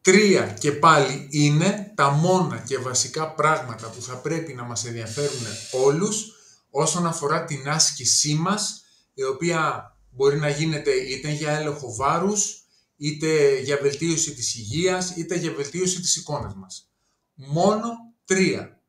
3 και πάλι είναι τα μόνα και βασικά πράγματα που θα πρέπει να μας ενδιαφέρουν όλους όσον αφορά την άσκησή μας, η οποία μπορεί να γίνεται είτε για έλεγχο βάρους, είτε για βελτίωση της υγείας, είτε για βελτίωση της εικόνας μας. Μόνο 3.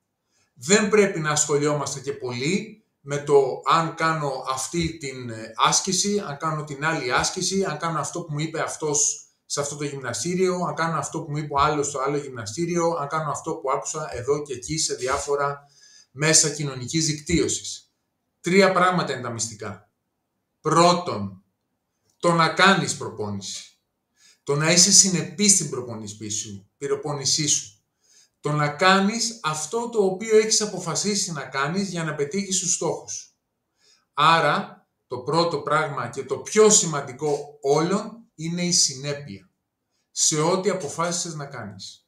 Δεν πρέπει να ασχολιόμαστε και πολύ με το αν κάνω αυτή την άσκηση, αν κάνω την άλλη άσκηση, αν κάνω αυτό που μου είπε αυτός σε αυτό το γυμναστήριο, αν κάνω αυτό που μου είπε ο άλλος στο άλλο γυμναστήριο, αν κάνω αυτό που άκουσα εδώ και εκεί σε διάφορα μέσα κοινωνικής δικτύωσης. 3 πράγματα είναι τα μυστικά. Πρώτον, το να κάνεις προπόνηση. Το να είσαι συνεπής στην προπόνησή σου. Το να κάνεις αυτό το οποίο έχεις αποφασίσει να κάνεις για να πετύχεις τους στόχους. Άρα, το πρώτο πράγμα και το πιο σημαντικό όλων είναι η συνέπεια σε ό,τι αποφάσισες να κάνεις.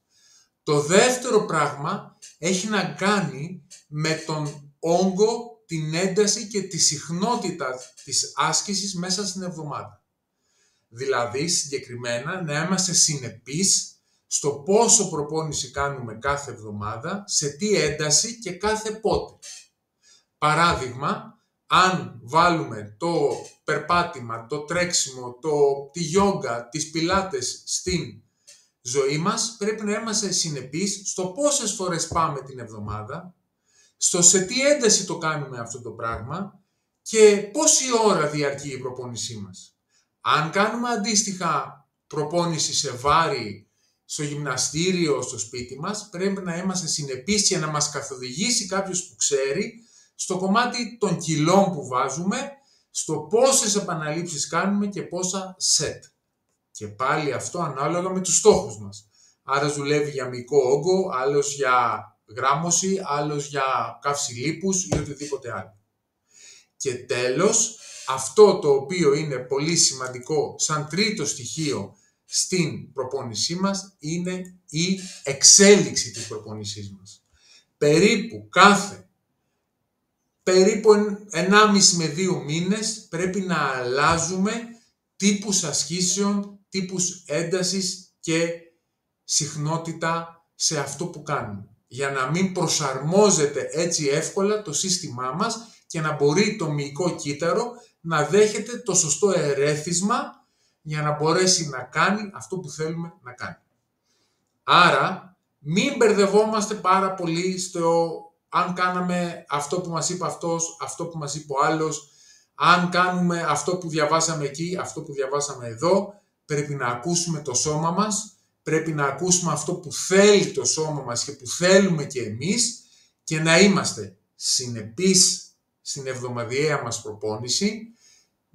Το δεύτερο πράγμα έχει να κάνει με τον όγκο, την ένταση και τη συχνότητα της άσκησης μέσα στην εβδομάδα. Δηλαδή, συγκεκριμένα, να είμαστε συνεπείς στο πόσο προπόνηση κάνουμε κάθε εβδομάδα, σε τι ένταση και κάθε πότε. Παράδειγμα, αν βάλουμε το περπάτημα, το τρέξιμο, τη γιόγκα, τις πιλάτες στην ζωή μας, πρέπει να είμαστε συνεπείς στο πόσες φορές πάμε την εβδομάδα, στο σε τι ένταση το κάνουμε αυτό το πράγμα και πόση ώρα διαρκεί η προπόνησή μας. Αν κάνουμε αντίστοιχα προπόνηση σε βάρη, στο γυμναστήριο, στο σπίτι μας, πρέπει να είμαστε συνεπείς και να μας καθοδηγήσει κάποιος που ξέρει στο κομμάτι των κιλών που βάζουμε, στο πόσες επαναλήψεις κάνουμε και πόσα σετ. Και πάλι αυτό ανάλογα με τους στόχους μας. Άλλος δουλεύει για μυϊκό όγκο, άλλος για γράμμωση, άλλος για καύση λίπους ή οτιδήποτε άλλο. Και τέλος, αυτό το οποίο είναι πολύ σημαντικό σαν τρίτο στοιχείο στην προπόνησή μας είναι η εξέλιξη της προπόνησής μας. Περίπου 1,5 με 2 μήνες πρέπει να αλλάζουμε τύπους ασκήσεων, τύπους έντασης και συχνότητα σε αυτό που κάνουμε. Για να μην προσαρμόζεται έτσι εύκολα το σύστημά μας και να μπορεί το μυϊκό κύτταρο να δέχεται το σωστό ερέθισμα για να μπορέσει να κάνει αυτό που θέλουμε να κάνει. Άρα, μην μπερδευόμαστε πάρα πολύ στο αν κάναμε αυτό που μας είπε αυτός, αυτό που μας είπε ο άλλος, αν κάνουμε αυτό που διαβάσαμε εκεί, αυτό που διαβάσαμε εδώ. Πρέπει να ακούσουμε το σώμα μας, πρέπει να ακούσουμε αυτό που θέλει το σώμα μας και που θέλουμε και εμείς και να είμαστε συνεπείς στην εβδομαδιαία μας προπόνηση,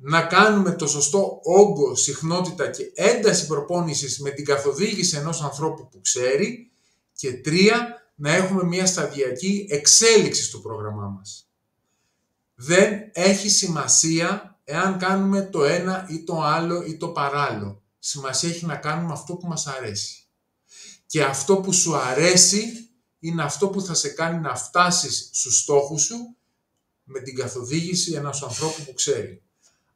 να κάνουμε το σωστό όγκο, συχνότητα και ένταση προπόνησης με την καθοδήγηση ενός ανθρώπου που ξέρει και 3, να έχουμε μια σταδιακή εξέλιξη στο πρόγραμμά μας. Δεν έχει σημασία εάν κάνουμε το ένα ή το άλλο ή το παράλληλο. Σημασία έχει να κάνουμε αυτό που μας αρέσει. Και αυτό που σου αρέσει είναι αυτό που θα σε κάνει να φτάσεις στους στόχους σου με την καθοδήγηση ενός ανθρώπου που ξέρει.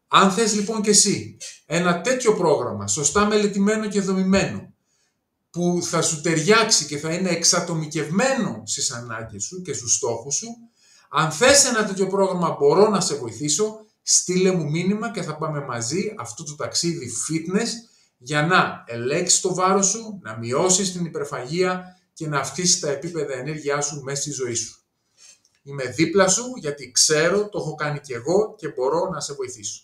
Αν θες λοιπόν και εσύ ένα τέτοιο πρόγραμμα, σωστά μελετημένο και δομημένο, που θα σου ταιριάξει και θα είναι εξατομικευμένο στις ανάγκες σου και στους στόχους σου, αν θες ένα τέτοιο πρόγραμμα μπορώ να σε βοηθήσω, στείλε μου μήνυμα και θα πάμε μαζί αυτό το ταξίδι fitness για να ελέγξεις το βάρος σου, να μειώσεις την υπερφαγία και να αυξήσεις τα επίπεδα ενέργειάς σου μέσα στη ζωή σου. Είμαι δίπλα σου γιατί ξέρω, το έχω κάνει και εγώ και μπορώ να σε βοηθήσω.